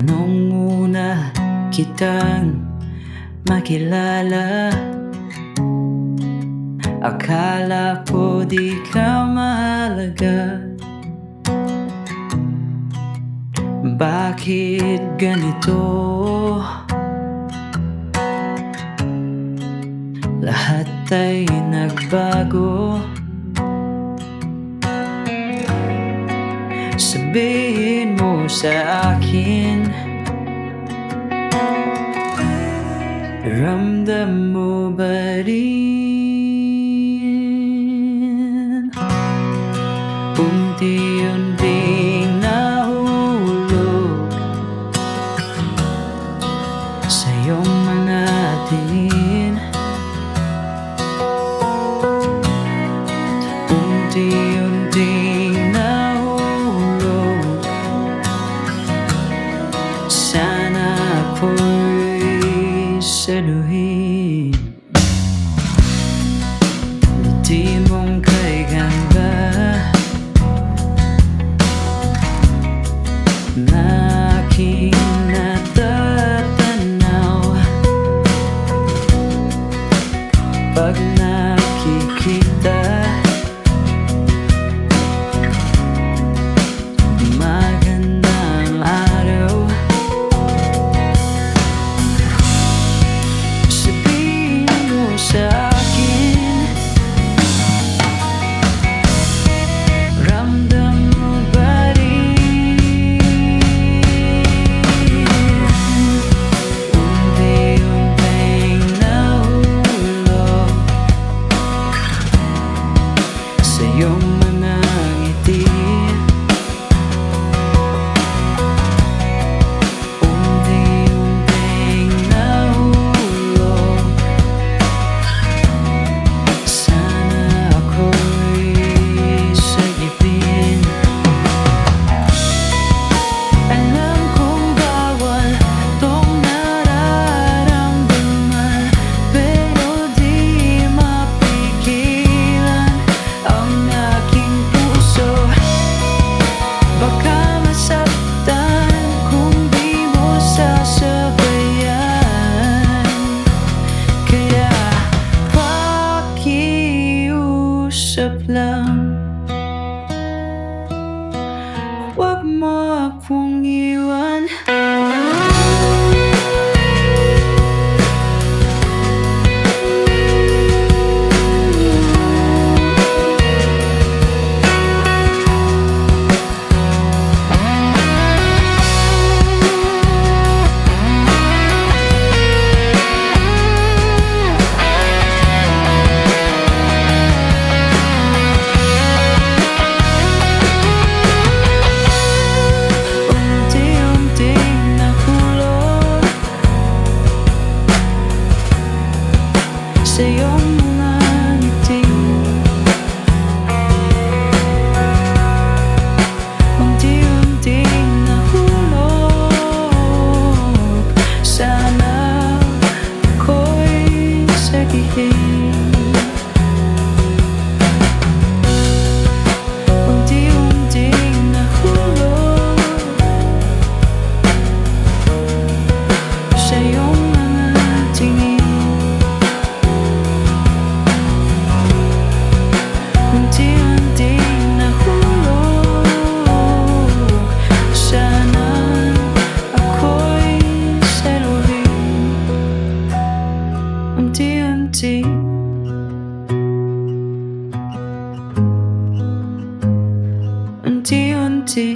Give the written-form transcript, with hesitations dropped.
Nung una kitang makilala, akala ko di ka mahalaga. Bakit ganito? Lahat ay nagbago. Sabihin mo sa akin, ramdam mo ba rin? Unti-unting nahulog sa iyong mga tingin. Unti-unting nahulog, sana ako'y saluhin. Di mong kay ganda na aking natatanaw. Pag nakikita, magandang araw. Sabihin mo sa akin, ramdam mo ba rin? Unti-unting nahulog sa iyong mga ngiti. Unti-unting nahulog, sana ako'y sagipin. Alam kong bawal tong nararamdaman, pero di mapigilan ang aking puso. Baka masaktan kung di mo sasabayan, kaya pakiusap lang, huwag mo akong iwan. Unti-unting nahulog sa iyong mga ngiti. Unti-unting nahulog, sana ako'y sagihin. Unti-unting nahulog sa iyong mga tingin. Unti-unting nahulog, sana ako'y saluhin. Unti-unti, unti-unti.